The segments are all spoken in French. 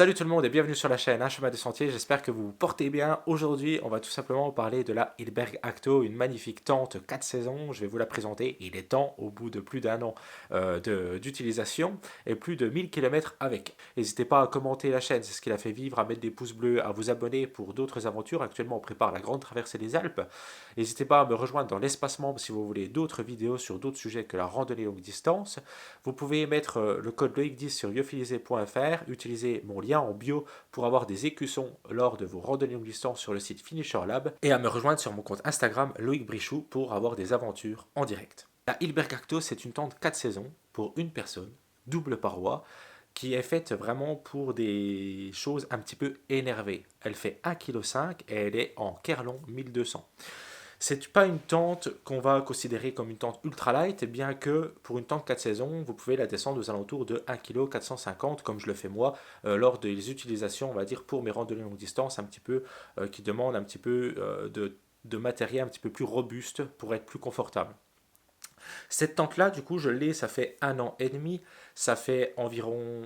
Salut tout le monde et bienvenue sur la chaîne Un chemin de sentier, j'espère que vous vous portez bien. Aujourd'hui, on va tout simplement parler de la Hilberg Acto, une magnifique tente 4 saisons. Je vais vous la présenter. Il est temps, au bout de plus d'un an d'utilisation et plus de 1000 km avec. N'hésitez pas à commenter la chaîne, c'est ce qui la fait vivre, à mettre des pouces bleus, à vous abonner pour d'autres aventures. Actuellement, on prépare la grande traversée des Alpes. N'hésitez pas à me rejoindre dans l'espace membre si vous voulez d'autres vidéos sur d'autres sujets que la randonnée longue distance. Vous pouvez mettre le code LOIC10 sur lyophilisé.fr, utiliser mon lien en bio pour avoir des écussons lors de vos randonnées longue distance sur le site Finisher Lab et à me rejoindre sur mon compte Instagram Loïc Brichou pour avoir des aventures en direct. La Hilberg Acto, c'est une tente 4 saisons pour une personne, double paroi, qui est faite vraiment pour des choses un petit peu énervées. Elle fait 1,5 kg et elle est en Kerlon 1200. C'est pas une tente qu'on va considérer comme une tente ultra light, bien que pour une tente 4 saisons, vous pouvez la descendre aux alentours de 1,450 kg, comme je le fais moi, lors des utilisations, on va dire, pour mes randonnées longue distance, un petit peu, qui demandent un petit peu de matériel un petit peu plus robuste pour être plus confortable. Cette tente-là, du coup, je l'ai, ça fait un an et demi, ça fait environ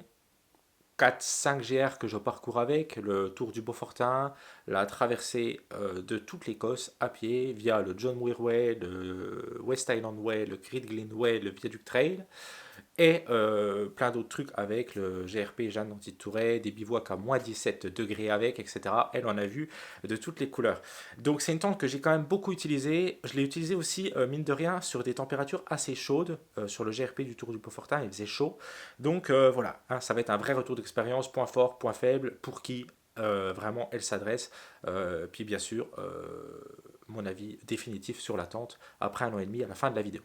4-5 GR que je parcours avec, le tour du Beaufortin, la traversée de toute l'Écosse à pied via le John Muir Way, le West Island Way, le Great Glen Way, le Viaduct Trail et plein d'autres trucs avec le GRP Jeanne d'Antitouret, des bivouacs à moins 17 degrés avec, etc. Elle en a vu de toutes les couleurs. Donc c'est une tente que j'ai quand même beaucoup utilisée. Je l'ai utilisée aussi, mine de rien, sur des températures assez chaudes. Sur le GRP du Tour du Beaufortin, il faisait chaud. Donc voilà, hein, ça va être un vrai retour d'expérience, point fort, point faible, pour qui vraiment elle s'adresse. Puis bien sûr, mon avis définitif sur la tente après un an et demi à la fin de la vidéo.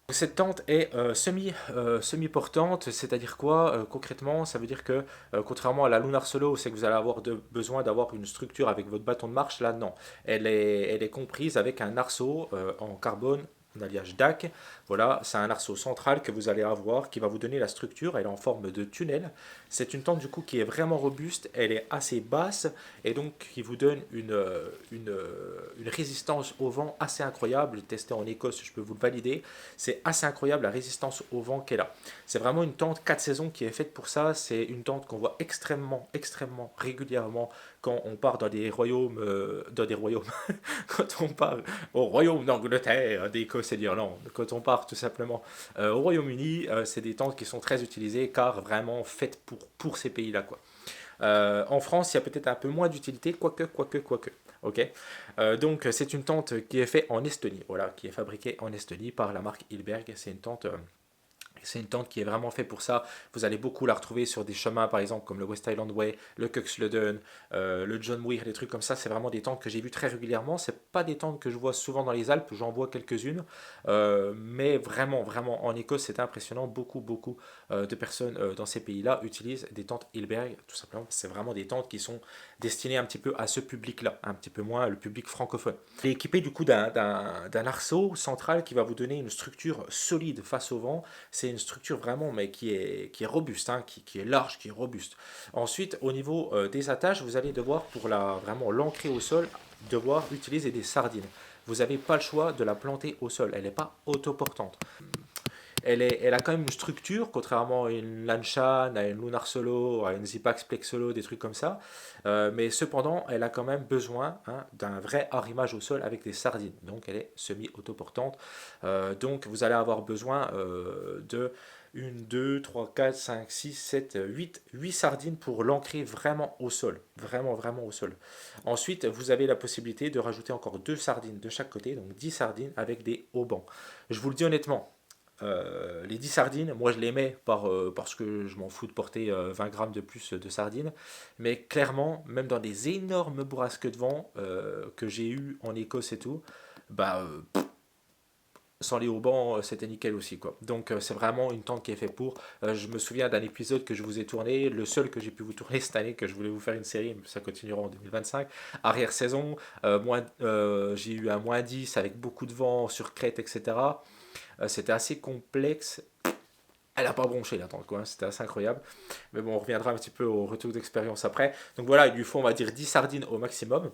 Cette tente est semi-portante, c'est-à-dire quoi concrètement? Ça veut dire que contrairement à la Lunar Solo, c'est que vous allez avoir besoin d'avoir une structure avec votre bâton de marche. Là, non. Elle est comprise avec un arceau en carbone, en alliage DAC. Voilà, c'est un arceau central que vous allez avoir qui va vous donner la structure. Elle est en forme de tunnel. C'est une tente du coup qui est vraiment robuste. Elle est assez basse et donc qui vous donne une résistance au vent assez incroyable. Testé en Écosse, je peux vous le valider. C'est assez incroyable la résistance au vent qu'elle a. C'est vraiment une tente 4 saisons qui est faite pour ça. C'est une tente qu'on voit extrêmement régulièrement quand on part dans des royaumes, quand on part au royaume d'Angleterre, d'Écosse et d'Irlande, quand on part tout simplement au Royaume-Uni, c'est des tentes qui sont très utilisées car vraiment faites pour ces pays-là, quoi. En France, il y a peut-être un peu moins d'utilité, quoique. Ok. Donc c'est une tente qui est faite en Estonie, voilà, qui est fabriquée en Estonie par la marque Hilberg. C'est une tente qui est vraiment faite pour ça. Vous allez beaucoup la retrouver sur des chemins, par exemple, comme le West Island Way, le Cuxleden, le John Muir, des trucs comme ça. C'est vraiment des tentes que j'ai vues très régulièrement. C'est pas des tentes que je vois souvent dans les Alpes, j'en vois quelques-unes. Mais vraiment, en Écosse, c'est impressionnant. Beaucoup de personnes dans ces pays-là utilisent des tentes Hilberg, tout simplement. C'est vraiment des tentes qui sont destinées un petit peu à ce public-là, un petit peu moins le public francophone. Elle est équipée du coup d'un arceau central qui va vous donner une structure solide face au vent. C'est une structure vraiment mais qui est robuste, hein, qui est large, qui est robuste. Ensuite, au niveau des attaches, vous allez devoir, pour vraiment l'ancrer au sol, devoir utiliser des sardines. Vous n'avez pas le choix de la planter au sol. Elle n'est pas autoportante. Elle a quand même une structure, contrairement à une Lanshan, à une Lunar Solo, à une Zipax Plex Solo, des trucs comme ça. Mais cependant, elle a quand même besoin, hein, d'un vrai arrimage au sol avec des sardines. Donc elle est semi-autoportante. Donc vous allez avoir besoin de 1, 2, 3, 4, 5, 6, 7, 8 sardines pour l'ancrer vraiment au sol. Vraiment au sol. Ensuite, vous avez la possibilité de rajouter encore 2 sardines de chaque côté, donc 10 sardines avec des haubans. Je vous le dis honnêtement, les 10 sardines, moi je les mets parce que je m'en fous de porter 20 grammes de plus de sardines. Mais clairement, même dans des énormes bourrasques de vent que j'ai eu en Écosse et tout, bah, sans les haubans, c'était nickel aussi, quoi. Donc c'est vraiment une tente qui est faite pour. Je me souviens d'un épisode que je vous ai tourné, le seul que j'ai pu vous tourner cette année, que je voulais vous faire une série, mais ça continuera en 2025. Arrière saison, j'ai eu un -10 avec beaucoup de vent sur crête, etc. C'était assez complexe. Elle n'a pas bronché la tente, quoi, hein. C'était assez incroyable. Mais bon, on reviendra un petit peu au retour d'expérience après. Donc voilà, il lui faut, on va dire, 10 sardines au maximum.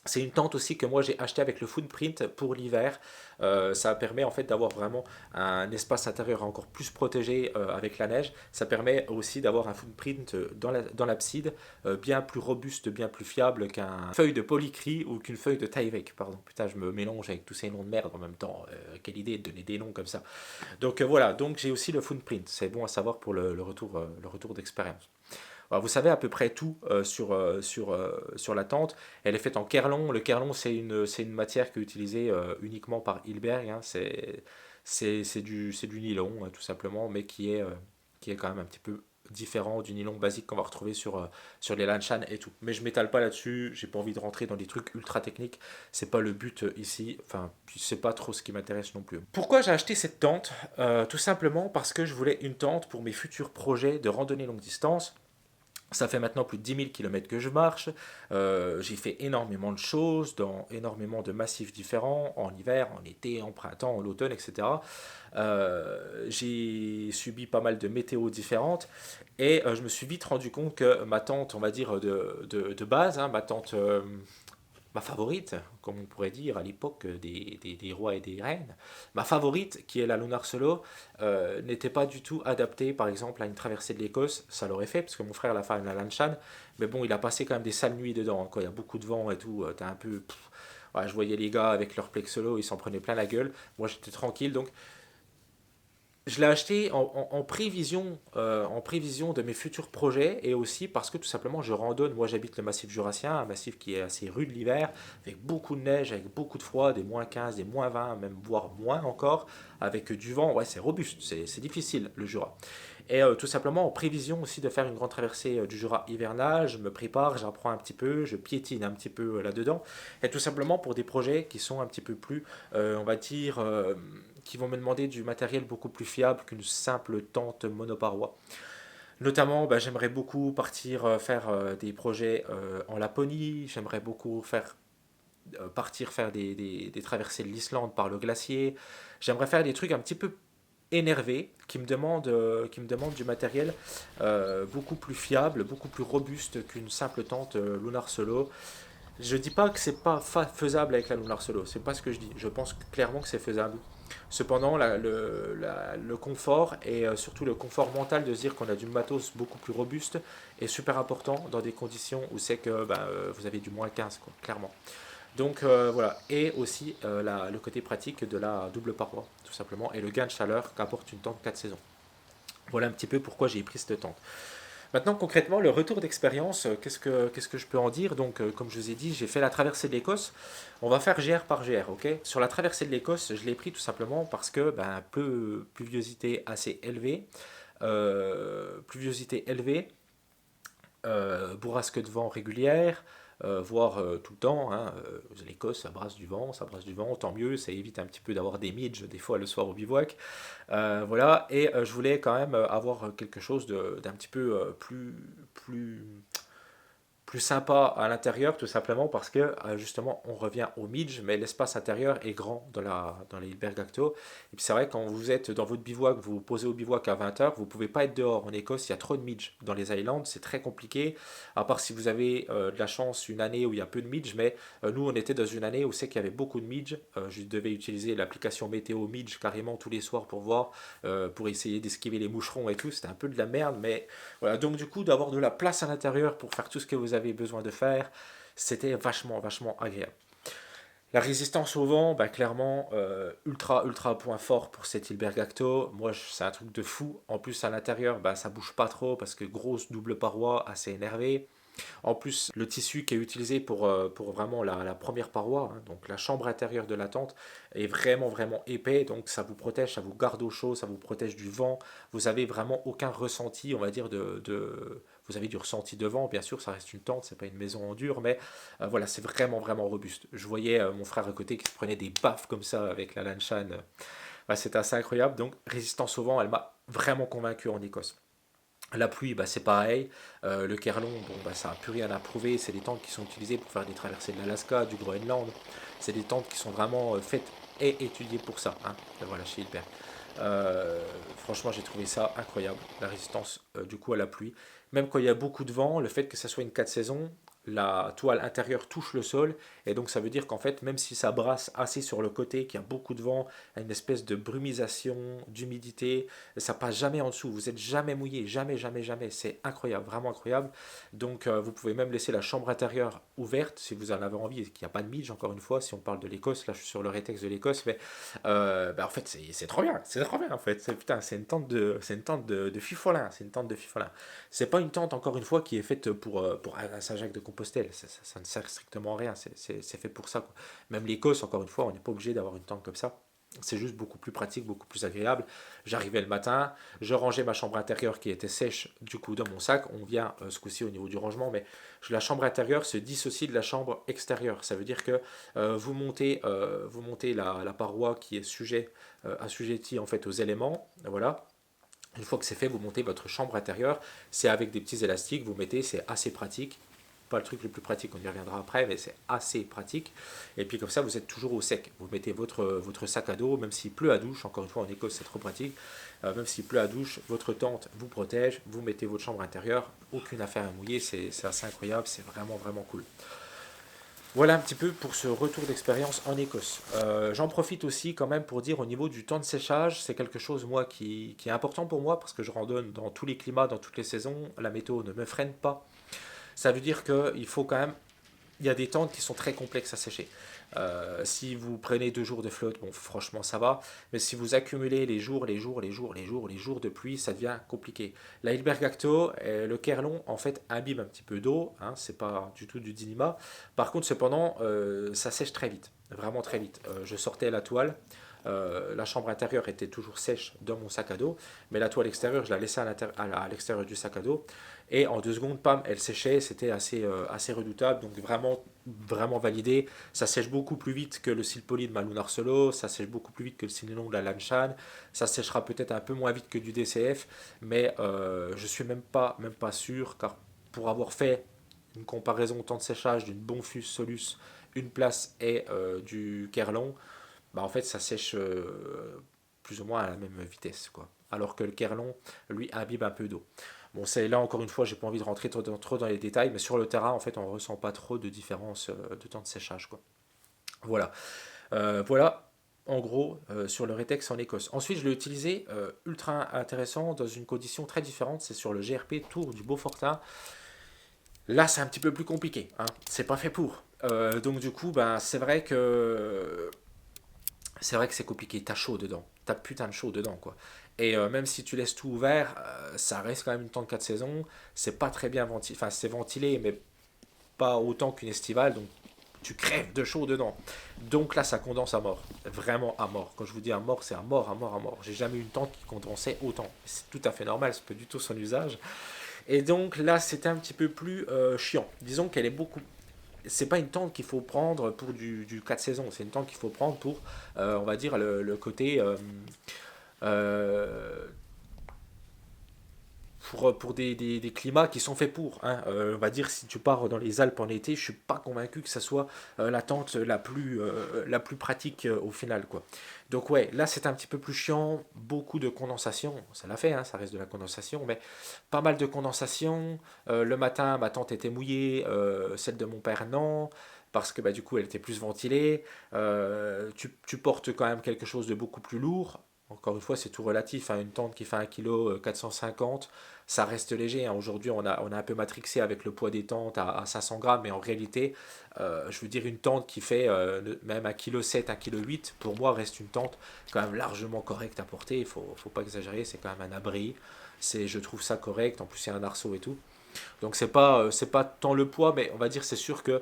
C'est une tente aussi que moi j'ai acheté avec le footprint pour l'hiver. Ça permet en fait d'avoir vraiment un espace intérieur encore plus protégé avec la neige. Ça permet aussi d'avoir un footprint dans l'abside bien plus robuste, bien plus fiable qu'un feuille de polycry ou qu'une feuille de Tyvek. Pardon, putain, je me mélange avec tous ces noms de merde en même temps. Quelle idée de donner des noms comme ça. Donc voilà, donc j'ai aussi le footprint. C'est bon à savoir pour le retour d'expérience. Alors, vous savez à peu près tout sur la tente. Elle est faite en Kerlon. Le Kerlon, c'est une matière qui est utilisée uniquement par Hilberg, hein. C'est du nylon, tout simplement, mais qui est quand même un petit peu différent du nylon basique qu'on va retrouver sur les Lanshan et tout. Mais je m'étale pas là-dessus, j'ai pas envie de rentrer dans des trucs ultra techniques, c'est pas le but ici, enfin, puis c'est pas trop ce qui m'intéresse non plus. Pourquoi j'ai acheté cette tente? Tout simplement parce que je voulais une tente pour mes futurs projets de randonnée longue distance. Ça fait maintenant plus de 10 000 km que je marche. J'ai fait énormément de choses dans énormément de massifs différents, en hiver, en été, en printemps, en automne, etc. J'ai subi pas mal de météos différentes et je me suis vite rendu compte que ma tente, on va dire de base, hein, ma tente, ma favorite, comme on pourrait dire à l'époque des rois et des reines, ma favorite, qui est la Lunar Solo, n'était pas du tout adaptée, par exemple, à une traversée de l'Écosse. Ça l'aurait fait, parce que mon frère l'a fait à la Lanshan, mais bon, il a passé quand même des sales nuits dedans, hein, quand il y a beaucoup de vent et tout, t'es un peu... Ouais, je voyais les gars avec leur Plexolo, ils s'en prenaient plein la gueule. Moi, j'étais tranquille, donc je l'ai acheté en prévision de mes futurs projets et aussi parce que tout simplement je randonne. Moi j'habite le massif jurassien, un massif qui est assez rude l'hiver, avec beaucoup de neige, avec beaucoup de froid, des -15, des -20, même voire moins encore, avec du vent. Ouais, c'est robuste, c'est difficile le Jura. Et tout simplement en prévision aussi de faire une grande traversée du Jura hivernal, je me prépare, j'apprends un petit peu, je piétine un petit peu là-dedans. Et tout simplement pour des projets qui sont un petit peu plus, on va dire, qui vont me demander du matériel beaucoup plus fiable qu'une simple tente monoparoi. Notamment, bah, j'aimerais beaucoup partir faire des projets en Laponie, j'aimerais beaucoup partir faire des traversées de l'Islande par le glacier, j'aimerais faire des trucs un petit peu énervés qui me demandent du matériel beaucoup plus fiable, beaucoup plus robuste qu'une simple tente Lunar Solo. Je dis pas que c'est pas faisable avec la Lunar Solo, c'est pas ce que je dis. Je pense clairement que c'est faisable. Cependant, le confort et surtout le confort mental de se dire qu'on a du matos beaucoup plus robuste est super important dans des conditions où c'est que vous avez du -15, quoi, clairement. Donc voilà, et aussi le côté pratique de la double paroi, tout simplement, et le gain de chaleur qu'apporte une tente 4 saisons. Voilà un petit peu pourquoi j'ai pris cette tente. Maintenant, concrètement, le retour d'expérience, qu'est-ce que je peux en dire? Donc, comme je vous ai dit, j'ai fait la traversée de l'Écosse. On va faire GR par GR, ok? Sur la traversée de l'Écosse, je l'ai pris tout simplement parce que, pluviosité assez élevée, bourrasque de vent régulière, voire tout le temps, hein. L'Écosse, ça brasse du vent, tant mieux, ça évite un petit peu d'avoir des midges des fois le soir au bivouac. Voilà, et je voulais quand même avoir quelque chose d'un petit peu plus sympa à l'intérieur, tout simplement parce que justement on revient au midge, mais l'espace intérieur est grand dans les Hilberg Acto. Et puis c'est vrai, quand vous êtes dans votre bivouac, vous vous posez au bivouac à 20 h, vous ne pouvez pas être dehors. En Écosse, il y a trop de midge. Dans les Highlands, c'est très compliqué, à part si vous avez de la chance une année où il y a peu de midge, mais nous on était dans une année où c'est qu'il y avait beaucoup de midge. Je devais utiliser l'application météo midge carrément tous les soirs pour voir, pour essayer d'esquiver les moucherons et tout. C'était un peu de la merde, mais voilà. Donc du coup, d'avoir de la place à l'intérieur pour faire tout ce que vous avez besoin de faire, c'était vachement, vachement agréable. La résistance au vent, bah, clairement, ultra, ultra point fort pour cet Hilberg Acto. Moi, c'est un truc de fou. En plus, à l'intérieur, bah, ça bouge pas trop parce que grosse double paroi, assez énervée. En plus, le tissu qui est utilisé pour vraiment la première paroi, hein, donc la chambre intérieure de la tente, est vraiment, vraiment épais. Donc ça vous protège, ça vous garde au chaud, ça vous protège du vent. Vous avez vraiment aucun ressenti, on va dire, vous avez du ressenti de vent, bien sûr, ça reste une tente, c'est pas une maison en dur, mais voilà, c'est vraiment, vraiment robuste. Je voyais mon frère à côté qui se prenait des baffes comme ça avec la Lanshan. Ouais, c'était assez incroyable. Donc, résistance au vent, elle m'a vraiment convaincu en Écosse. La pluie, bah, c'est pareil. Le Kerlon, bon, bah, ça n'a plus rien à prouver. C'est des tentes qui sont utilisées pour faire des traversées de l'Alaska, du Groenland. C'est des tentes qui sont vraiment faites et étudiées pour ça, hein. Et voilà, chez Hilbert. Franchement, j'ai trouvé ça incroyable, la résistance du coup à la pluie. Même quand il y a beaucoup de vent, le fait que ça soit une 4 saisons, la toile intérieure touche le sol, et donc ça veut dire qu'en fait, même si ça brasse assez sur le côté, qu'il y a beaucoup de vent, il y a une espèce de brumisation, d'humidité, ça passe jamais en dessous, vous n'êtes jamais mouillé, jamais, jamais, jamais, c'est incroyable, vraiment incroyable. Donc vous pouvez même laisser la chambre intérieure ouverte si vous en avez envie, et qu'il n'y a pas de midge, encore une fois, si on parle de l'Écosse, là je suis sur le rétex de l'Écosse, mais en fait c'est trop bien en fait, putain, c'est une tente de fifolin, c'est une tente de fifolin. C'est pas une tente, encore une fois, qui est faite pour un Saint-Jacques-de-Compostelle. Ça ne sert strictement à rien. C'est fait pour ça, quoi. Même l'Écosse, encore une fois, on n'est pas obligé d'avoir une tente comme ça. C'est juste beaucoup plus pratique, beaucoup plus agréable. J'arrivais le matin, je rangeais ma chambre intérieure qui était sèche du coup dans mon sac. On vient ce coup-ci au niveau du rangement, mais la chambre intérieure se dissocie de la chambre extérieure. Ça veut dire que vous montez la paroi qui est assujettie en fait aux éléments. Voilà, une fois que c'est fait, vous montez votre chambre intérieure. C'est avec des petits élastiques, vous mettez, c'est assez pratique. Pas le truc le plus pratique, on y reviendra après, mais c'est assez pratique. Et puis comme ça, vous êtes toujours au sec. Vous mettez votre sac à dos, même s'il pleut à douche, encore une fois en Écosse c'est trop pratique, même s'il pleut à douche, votre tente vous protège, vous mettez votre chambre intérieure, aucune affaire à mouiller, c'est assez incroyable, c'est vraiment vraiment cool. Voilà un petit peu pour ce retour d'expérience en Écosse. J'en profite aussi quand même pour dire au niveau du temps de séchage, c'est quelque chose moi qui est important pour moi parce que je randonne dans tous les climats, dans toutes les saisons. La météo ne me freine pas. Ça veut dire qu'il faut quand même il y a des tentes qui sont très complexes à sécher. Si vous prenez 2 jours de flotte, bon, franchement, ça va. Mais si vous accumulez les jours de pluie, ça devient compliqué. La Hilbergacto, le Kerlon, en fait, imbibe un petit peu d'eau. Hein, c'est pas du tout du Dinima. Par contre, cependant, ça sèche très vite. Vraiment très vite. Je sortais la toile. La chambre intérieure était toujours sèche dans mon sac à dos, mais la toile extérieure, je la laissais à l'extérieur du sac à dos. Et en 2 secondes, pam, elle séchait, c'était assez redoutable, donc vraiment, vraiment validé. Ça sèche beaucoup plus vite que le Silpoly de Malounar Solo, ça sèche beaucoup plus vite que le Sinelong de la Lanshan, ça séchera peut-être un peu moins vite que du DCF, mais je suis même pas sûr, car pour avoir fait une comparaison au temps de séchage d'une Bonfus Solus, une place et du Kerlon, bah en fait ça sèche plus ou moins à la même vitesse, quoi. Alors que le Kerlon, lui, imbibe un peu d'eau. Bon, c'est là encore une fois, j'ai pas envie de rentrer trop dans les détails, mais sur le terrain, en fait, on ressent pas trop de différence de temps de séchage, quoi. Voilà. Voilà, en gros, sur le Retex en Écosse. Ensuite, je l'ai utilisé ultra intéressant dans une condition très différente, c'est sur le GRP Tour du Beaufortin. Là, c'est un petit peu plus compliqué, hein. C'est pas fait pour. Donc du coup, ben, c'est vrai que c'est compliqué, t'as chaud dedans, t'as putain de chaud dedans quoi. Et même si tu laisses tout ouvert, ça reste quand même une tente 4 saisons, c'est pas très bien ventilé, enfin c'est ventilé mais pas autant qu'une estivale, donc tu crèves de chaud dedans. Donc là ça condense à mort, vraiment à mort. Quand je vous dis à mort, c'est à mort, à mort, à mort. J'ai jamais eu une tente qui condensait autant. C'est tout à fait normal, c'est pas du tout son usage. Et donc là c'était un petit peu plus chiant. Disons qu'elle est beaucoup c'est pas une tente qu'il faut prendre pour du 4 saisons, c'est une tente qu'il faut prendre pour, on va dire, le côté. Euh, pour des climats qui sont faits pour. Hein. On va dire, si tu pars dans les Alpes en été, je suis pas convaincu que ça soit la tente la plus pratique au final. Quoi. Donc, ouais, là c'est un petit peu plus chiant, beaucoup de condensation, ça l'a fait, hein, ça reste de la condensation, mais pas mal de condensation. Le matin, ma tente était mouillée, celle de mon père, non. Parce que bah, du coup elle était plus ventilée. Tu portes quand même quelque chose de beaucoup plus lourd. Encore une fois, c'est tout relatif. Hein. Une tente qui fait 1 kg 450, ça reste léger. Hein. Aujourd'hui, on a un peu matrixé avec le poids des tentes à 500 grammes, mais en réalité, je veux dire, une tente qui fait même 1 kg 7 1 kg 8 pour moi, reste une tente quand même largement correcte à porter. Il faut pas exagérer, c'est quand même un abri. Je trouve ça correct. En plus, il y a un arceau et tout. Donc, c'est pas tant le poids, mais on va dire, c'est sûr que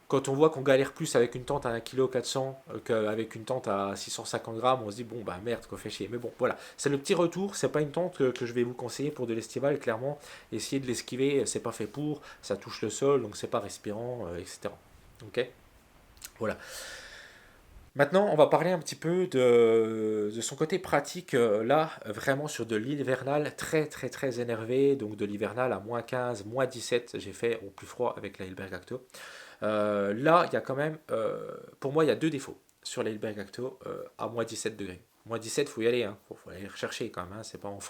quand on voit qu'on galère plus avec une tente à 1 kg 400 qu'avec une tente à 650 grammes, on se dit bon bah merde, quoi fait chier. Mais bon, voilà, c'est le petit retour, c'est pas une tente que je vais vous conseiller pour de l'estival, clairement. Essayez de l'esquiver, c'est pas fait pour, ça touche le sol, donc c'est pas respirant, etc. Ok. Voilà. Maintenant, on va parler un petit peu de son côté pratique, là, vraiment sur de l'hivernal très très très énervé, donc de l'hivernal à -15 -17 j'ai fait au plus froid avec la Hilberg Acto. Là, il y a quand même, pour moi, il y a deux défauts sur les Hilberg Acto à -17 degrés. -17, il faut y aller, hein. Faut aller rechercher quand même. Hein. C'est pas en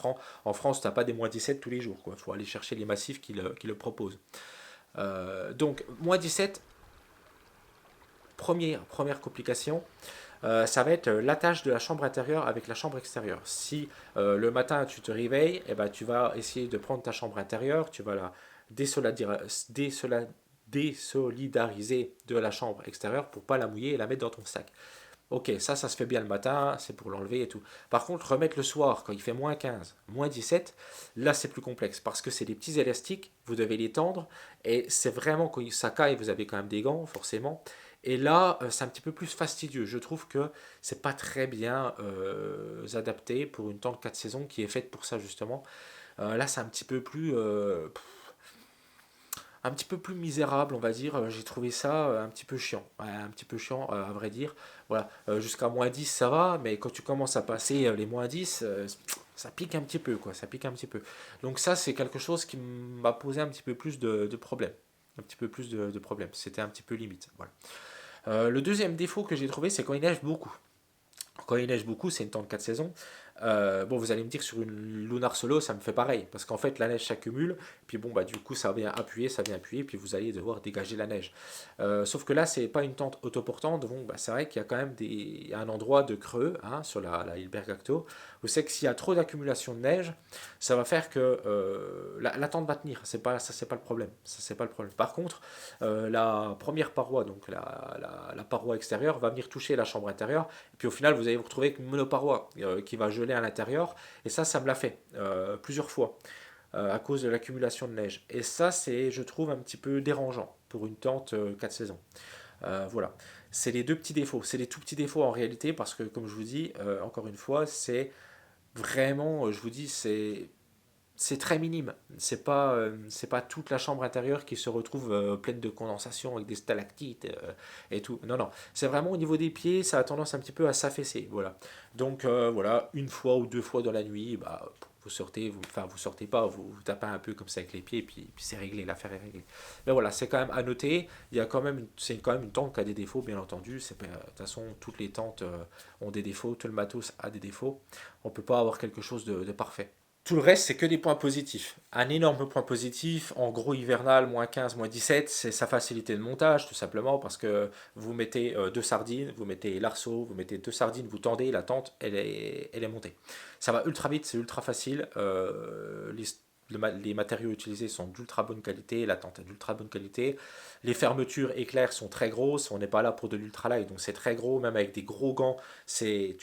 France, tu n'as pas des -17 tous les jours. Il faut aller chercher les massifs qui le proposent. Donc, moins 17, première complication, ça va être l'attache de la chambre intérieure avec la chambre extérieure. Si le matin tu te réveilles, eh ben, tu vas essayer de prendre ta chambre intérieure, tu vas la désolidariser de la chambre extérieure pour pas la mouiller et la mettre dans ton sac. Ok, ça se fait bien le matin, c'est pour l'enlever et tout. Par contre, remettre le soir, quand il fait moins 15, moins 17, là c'est plus complexe parce que c'est des petits élastiques, vous devez les tendre et c'est vraiment quand ça caille, vous avez quand même des gants, forcément. Et là, c'est un petit peu plus fastidieux. Je trouve que c'est pas très bien adapté pour une tente 4 saisons qui est faite pour ça justement. Là, c'est un petit peu plus misérable, on va dire. J'ai trouvé ça un petit peu chiant. Ouais, un petit peu chiant, à vrai dire. Voilà, jusqu'à moins 10 ça va, mais quand tu commences à passer les moins 10 ça pique un petit peu, quoi. Ça pique un petit peu. Donc ça, c'est quelque chose qui m'a posé un petit peu plus de problèmes. Un petit peu plus de problèmes. C'était un petit peu limite. Voilà. Le deuxième défaut que j'ai trouvé, c'est quand il neige beaucoup. Quand il neige beaucoup, c'est une tente 4 saisons. Bon, vous allez me dire sur une Lunar Solo, ça me fait pareil. Parce qu'en fait, la neige s'accumule. Puis bon, bah, du coup, ça vient appuyer. Puis vous allez devoir dégager la neige. Sauf que là, c'est pas une tente autoportante. Donc, bah, c'est vrai qu'il y a quand même un endroit de creux hein, sur la Hilberg Acto. Vous savez que s'il y a trop d'accumulation de neige, ça va faire que la tente va tenir. Ça, c'est pas le problème. Ça, c'est pas le problème. Par contre, la première paroi, donc la paroi extérieure, va venir toucher la chambre intérieure. Et puis au final, vous allez vous retrouver avec une monoparoi qui va geler à l'intérieur. Et ça me l'a fait plusieurs fois à cause de l'accumulation de neige. Et ça, c'est, je trouve, un petit peu dérangeant pour une tente 4 saisons. Voilà. C'est les deux petits défauts. C'est les tout petits défauts en réalité parce que, comme je vous dis, encore une fois, c'est vraiment, je vous dis, c'est très minime. C'est pas toute la chambre intérieure qui se retrouve pleine de condensation avec des stalactites et tout. Non, non. C'est vraiment au niveau des pieds, ça a tendance un petit peu à s'affaisser. Voilà. Donc voilà, une fois ou deux fois dans la nuit, bah, vous sortez, enfin vous sortez pas, vous tapez un peu comme ça avec les pieds, puis c'est réglé, l'affaire est réglée. Mais voilà, c'est quand même à noter. Il y a quand même, c'est quand même une tente qui a des défauts, bien entendu. De toute façon, toutes les tentes ont des défauts, tout le matos a des défauts. On peut pas avoir quelque chose de parfait. Tout le reste, c'est que des points positifs. Un énorme point positif, en gros hivernal, moins 15, moins 17, c'est sa facilité de montage, tout simplement, parce que vous mettez deux sardines, vous mettez l'arceau, vous mettez deux sardines, vous tendez, la tente, elle est montée. Ça va ultra vite, c'est ultra facile. Les matériaux utilisés sont d'ultra bonne qualité, la tente est d'ultra bonne qualité. Les fermetures éclairs sont très grosses, on n'est pas là pour de l'ultralight, donc c'est très gros, même avec des gros gants,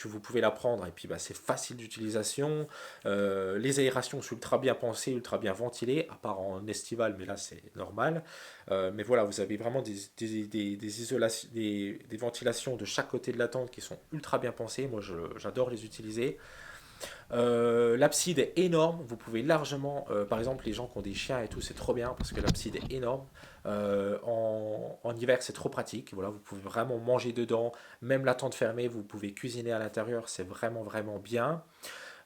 vous pouvez la prendre et puis bah, c'est facile d'utilisation. Les aérations sont ultra bien pensées, ultra bien ventilées, à part en estival, mais là c'est normal. Mais voilà, vous avez vraiment des ventilations de chaque côté de la tente qui sont ultra bien pensées. Moi j'adore les utiliser. L'abside est énorme, vous pouvez largement, par exemple les gens qui ont des chiens et tout, c'est trop bien parce que l'abside est énorme. En hiver c'est trop pratique, voilà, vous pouvez vraiment manger dedans, même la tente fermée, vous pouvez cuisiner à l'intérieur, c'est vraiment vraiment bien.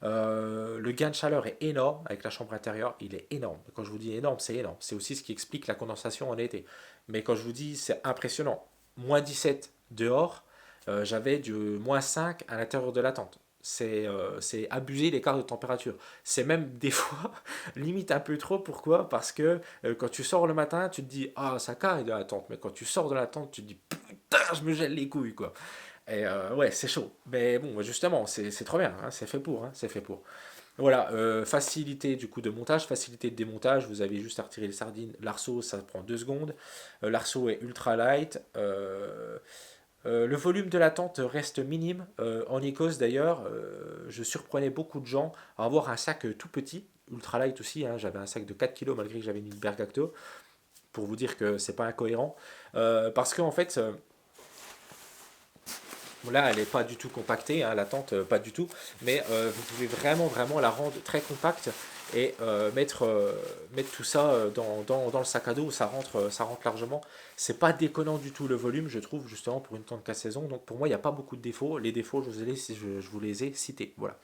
Le gain de chaleur est énorme avec la chambre intérieure, il est énorme. Quand je vous dis énorme, c'est énorme. C'est aussi ce qui explique la condensation en été. Mais quand je vous dis c'est impressionnant, moins 17 dehors, j'avais du moins 5 à l'intérieur de la tente. C'est abusé l'écart de température. C'est même des fois limite un peu trop. Pourquoi? Parce que quand tu sors le matin, tu te dis ah ça caille de la tente. Mais quand tu sors de la tente, tu te dis putain, je me gèle les couilles quoi. Et ouais, c'est chaud. Mais bon, justement, c'est trop bien. Hein, c'est fait pour. Hein, c'est fait pour. Voilà, facilité du coup de montage, facilité de démontage. Vous avez juste à retirer les sardines. L'arceau, ça prend 2 secondes. L'arceau est ultra light. Le volume de la tente reste minime. En Écosse d'ailleurs, je surprenais beaucoup de gens à avoir un sac tout petit, ultra light aussi. Hein, j'avais un sac de 4 kilos malgré que j'avais une Bergacto, pour vous dire que c'est pas incohérent. Parce qu'en fait, là, elle n'est pas du tout compactée, hein, la tente, pas du tout, mais vous pouvez vraiment, vraiment la rendre très compacte et mettre tout ça dans le sac à dos, ça rentre largement. C'est pas déconnant du tout le volume, je trouve, justement, pour une tente 4 saisons. Donc pour moi, il n'y a pas beaucoup de défauts. Les défauts, je vous les ai cités. Voilà.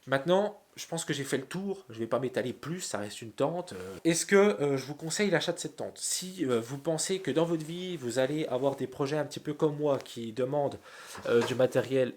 Maintenant, je pense que j'ai fait le tour, je ne vais pas m'étaler plus, ça reste une tente. Est-ce que je vous conseille l'achat de cette tente? Si vous pensez que dans votre vie, vous allez avoir des projets un petit peu comme moi qui demandent du matériel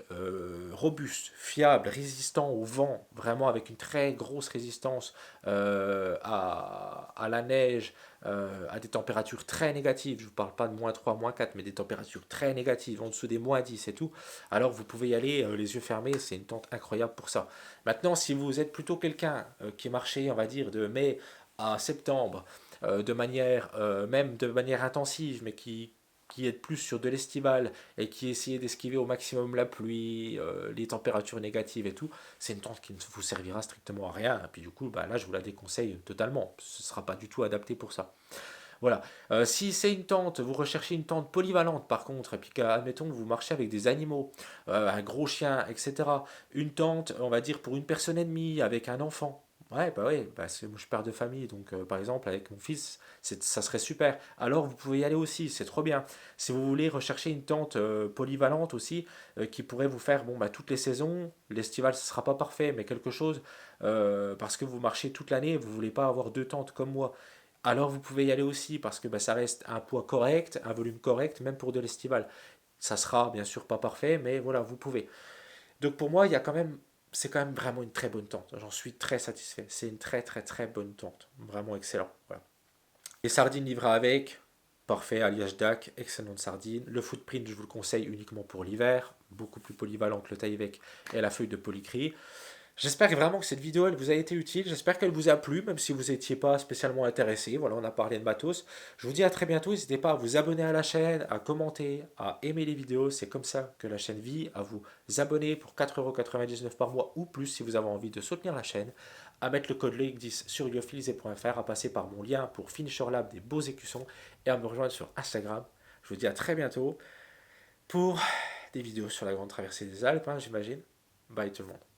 robuste, fiable, résistant au vent, vraiment avec une très grosse résistance à la neige, à des températures très négatives, je ne vous parle pas de -3, -4, mais des températures très négatives, en dessous des -10 et tout, alors vous pouvez y aller les yeux fermés, c'est une tente incroyable pour ça. Maintenant, si vous êtes plutôt quelqu'un qui marchait, on va dire, de mai à septembre, même de manière intensive, mais qui est plus sur de l'estival et qui essayait d'esquiver au maximum la pluie, les températures négatives et tout, c'est une tente qui ne vous servira strictement à rien. Et puis du coup, bah, là, je vous la déconseille totalement. Ce ne sera pas du tout adapté pour ça. Voilà. Si c'est une tente, vous recherchez une tente polyvalente par contre, et puis qu'admettons vous marchez avec des animaux, un gros chien, etc. Une tente, on va dire pour une personne et demie, avec un enfant. Ouais, bah moi je suis père de famille, donc par exemple avec mon fils, ça serait super. Alors vous pouvez y aller aussi, c'est trop bien. Si vous voulez rechercher une tente polyvalente aussi, qui pourrait vous faire bon, bah, toutes les saisons, l'estival ce sera pas parfait, mais quelque chose, parce que vous marchez toute l'année, vous voulez pas avoir deux tentes comme moi, alors vous pouvez y aller aussi parce que bah, ça reste un poids correct, un volume correct, même pour de l'estival. Ça sera bien sûr pas parfait, mais voilà, vous pouvez. Donc pour moi, c'est quand même vraiment une très bonne tente. J'en suis très satisfait. C'est une très très très bonne tente. Vraiment excellent. Voilà. Les sardines livrées avec, parfait, alliage DAC, excellente sardine. Le footprint, je vous le conseille uniquement pour l'hiver, beaucoup plus polyvalent que le Tyvek et la feuille de polycry. J'espère vraiment que cette vidéo elle vous a été utile. J'espère qu'elle vous a plu, même si vous n'étiez pas spécialement intéressé. Voilà, on a parlé de matos. Je vous dis à très bientôt. N'hésitez pas à vous abonner à la chaîne, à commenter, à aimer les vidéos. C'est comme ça que la chaîne vit. À vous abonner pour 4,99€ par mois ou plus si vous avez envie de soutenir la chaîne. À mettre le code LOIC10 sur yophilizé.fr, à passer par mon lien pour Finisher Lab des beaux écussons et à me rejoindre sur Instagram. Je vous dis à très bientôt pour des vidéos sur la grande traversée des Alpes, hein, j'imagine. Bye tout le monde.